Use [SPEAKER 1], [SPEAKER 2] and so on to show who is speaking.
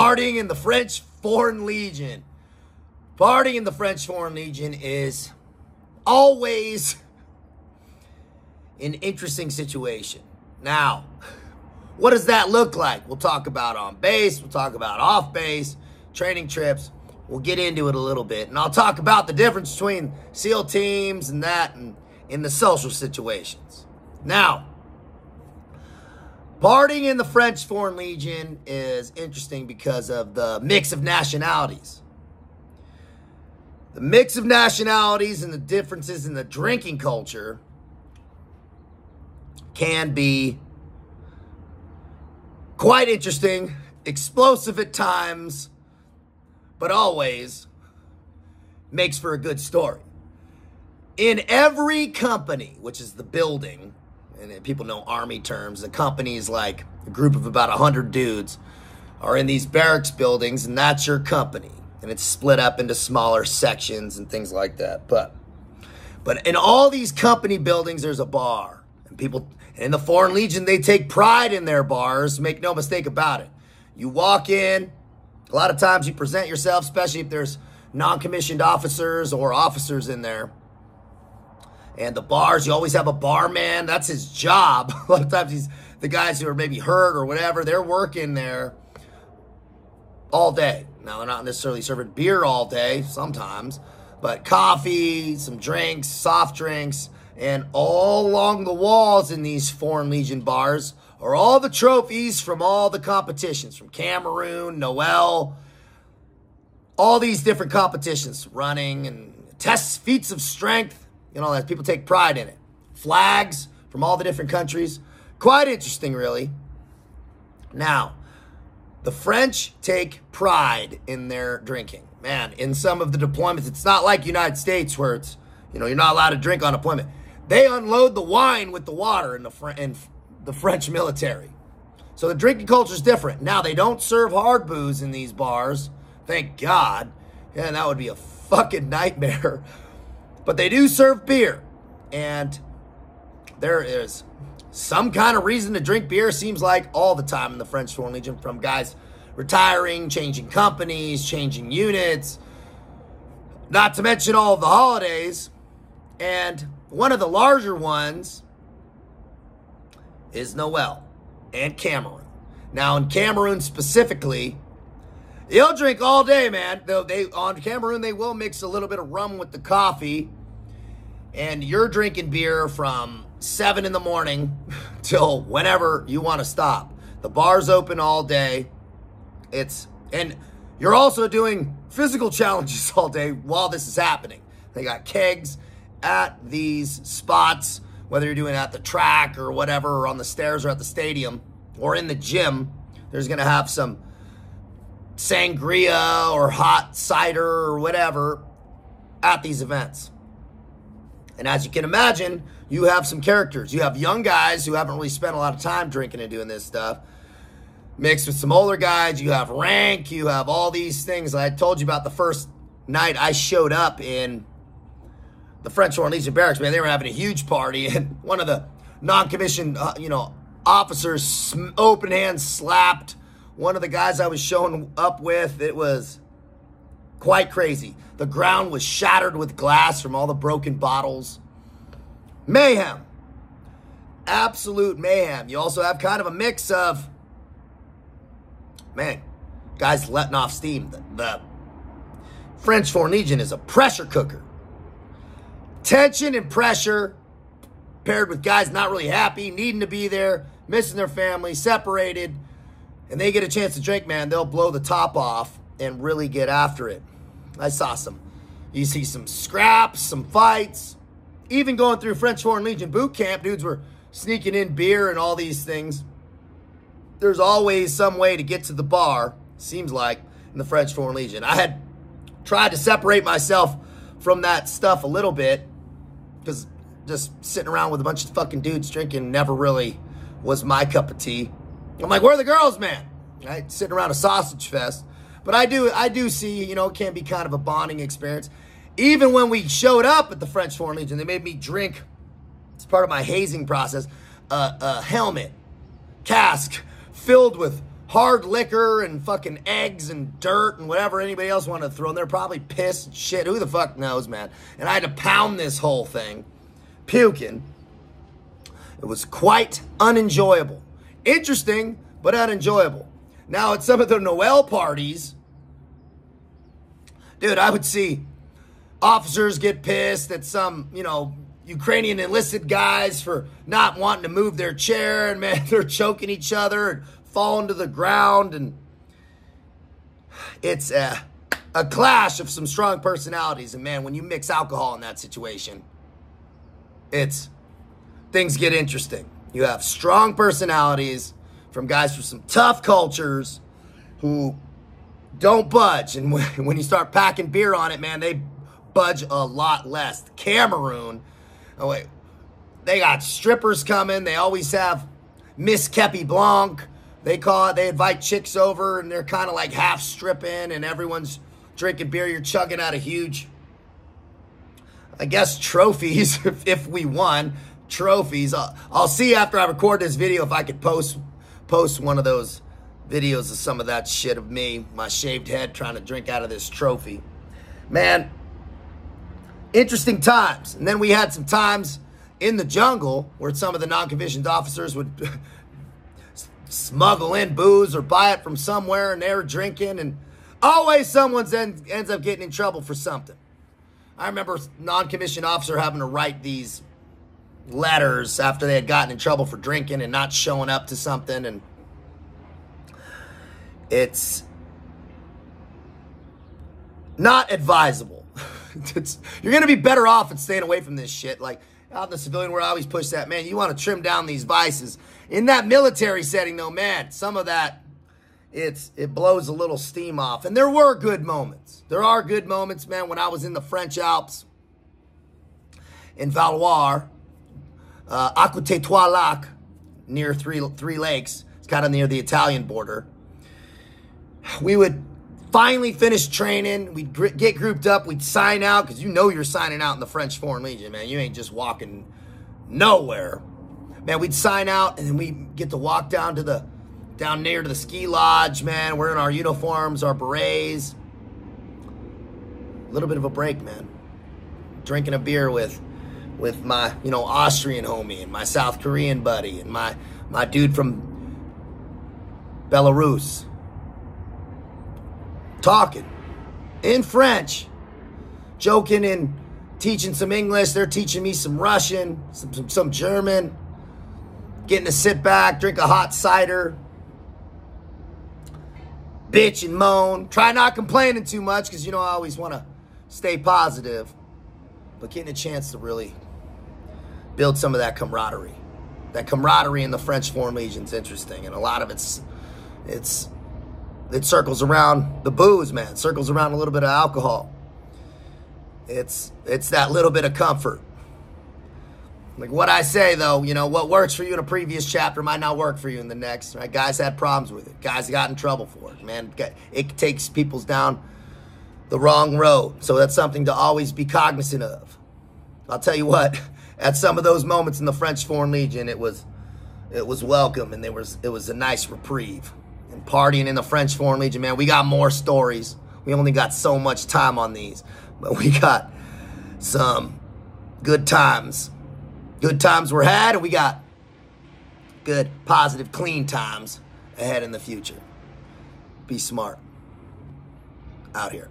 [SPEAKER 1] Partying in the French Foreign Legion. Partying in the French Foreign Legion is always an interesting situation. Now, what does that look like? We'll talk about on base, we'll talk about off base, training trips. We'll get into it a little bit. And I'll talk about the difference between SEAL teams and that and in the social situations. Now, partying in the French Foreign Legion is interesting because of the mix of nationalities. The mix of nationalities and the differences in the drinking culture can be quite interesting, explosive at times, but always makes for a good story. In every company, which is the building, and people know Army terms, the company is like a group of about 100 dudes are in these barracks buildings, and that's your company. And it's split up into smaller sections and things like that. But in all these company buildings, there's a bar. And people in the Foreign Legion, they take pride in their bars. Make no mistake about it. You walk in, a lot of times you present yourself, especially if there's non-commissioned officers or officers in there. And the bars, you always have a barman. That's his job. A lot of times the guys who are maybe hurt or whatever, they're working there all day. Now, they're not necessarily serving beer all day sometimes, but coffee, some drinks, soft drinks, and all along the walls in these Foreign Legion bars are all the trophies from all the competitions, from Cameroon, Noel, all these different competitions, running and tests, feats of strength, you know, that people take pride in it. Flags from all the different countries. Quite interesting, really. Now, the French take pride in their drinking. Man, in some of the deployments, it's not like United States where it's, you know, you're not allowed to drink on deployment. They unload the wine with the water in the French military. So the drinking culture is different. Now, they don't serve hard booze in these bars. Thank God. Yeah, that would be a fucking nightmare. But they do serve beer. And there is some kind of reason to drink beer, seems like all the time in the French Foreign Legion, from guys retiring, changing companies, changing units, not to mention all of the holidays. And one of the larger ones is Noel and Cameroon. Now, in Cameroon specifically, they'll drink all day, man. On Cameroon, they will mix a little bit of rum with the coffee, and you're drinking beer from 7 in the morning till whenever you want to stop. The bar's open all day. And you're also doing physical challenges all day while this is happening. They got kegs at these spots, whether you're doing it at the track or whatever, or on the stairs or at the stadium or in the gym. There's going to have some sangria or hot cider or whatever at these events. And as you can imagine, you have some characters. You have young guys who haven't really spent a lot of time drinking and doing this stuff, mixed with some older guys. You have rank. You have all these things. I told you about the first night I showed up in the French Foreign Legion barracks. Man, they were having a huge party, and one of the non-commissioned, officers open hand slapped one of the guys I was showing up with. It was quite crazy. The ground was shattered with glass from all the broken bottles. Mayhem. Absolute mayhem. You also have kind of a mix of, man, guys letting off steam. The French Foreign Legion is a pressure cooker. Tension and pressure paired with guys not really happy, needing to be there, missing their family, separated, and they get a chance to drink, man, they'll blow the top off and really get after it. You see some scraps, some fights. Even going through French Foreign Legion boot camp, dudes were sneaking in beer and all these things. There's always some way to get to the bar, seems like, in the French Foreign Legion. I had tried to separate myself from that stuff a little bit, because just sitting around with a bunch of fucking dudes drinking never really was my cup of tea. I'm like, where are the girls, man? Right? Sitting around a sausage fest. But I do see, it can be kind of a bonding experience. Even when we showed up at the French Foreign Legion, they made me drink, it's part of my hazing process, a helmet, cask filled with hard liquor and fucking eggs and dirt and whatever anybody else wanted to throw in there. Probably piss and shit. Who the fuck knows, man? And I had to pound this whole thing, puking. It was quite unenjoyable. Interesting, but unenjoyable. Now, at some of the Noel parties, dude, I would see officers get pissed at some, Ukrainian enlisted guys for not wanting to move their chair, and man, they're choking each other and falling to the ground, and it's a clash of some strong personalities. And man, when you mix alcohol in that situation, things get interesting. You have strong personalities from guys from some tough cultures who don't budge, and when you start packing beer on it, man, they budge a lot less. Cameroon, they got strippers coming. They always have Miss Kepi Blanc. They invite chicks over, and they're kind of like half stripping, and everyone's drinking beer. You're chugging out a huge, I guess, trophies, if we won, trophies. I'll see after I record this video if I could post one of those videos of some of that shit of me, my shaved head, trying to drink out of this trophy. Man, interesting times. And then we had some times in the jungle where some of the non-commissioned officers would smuggle in booze or buy it from somewhere, and they were drinking, and always someone ends up getting in trouble for something. I remember a non-commissioned officer having to write these letters after they had gotten in trouble for drinking and not showing up to something, and it's not advisable. You're going to be better off at staying away from this shit. Like, out in the civilian world, I always push that, man, you want to trim down these vices. In that military setting, though, man, some of that, it blows a little steam off. And there were good moments. There are good moments, man. When I was in the French Alps, in Valois, à côté trois lacs, near three lakes, it's kind of near the Italian border, we would finally finish training. We'd get grouped up. We'd sign out, because you're signing out in the French Foreign Legion, man. You ain't just walking nowhere. Man, we'd sign out, and then we get to walk down near to the ski lodge, man. We're in our uniforms, our berets. A little bit of a break, man. Drinking a beer with my, Austrian homie and my South Korean buddy and my dude from Belarus. Talking in French, joking and teaching some English. They're teaching me some Russian, some German. Getting to sit back, drink a hot cider, bitch and moan. Try not complaining too much, because I always want to stay positive. But getting a chance to really build some of that camaraderie. That camaraderie in the French Foreign Legion is interesting, and a lot of it circles around the booze, man. It circles around a little bit of alcohol. It's that little bit of comfort. Like what I say, though, what works for you in a previous chapter might not work for you in the next. Right? Guys had problems with it. Guys got in trouble for it. Man, it takes people down the wrong road. So that's something to always be cognizant of. I'll tell you what, at some of those moments in the French Foreign Legion, it was welcome, and it was a nice reprieve. And partying in the French Foreign Legion, man, we got more stories. We only got so much time on these, but we got some good times. Good times were had, and we got good, positive, clean times ahead in the future. Be smart. Out here.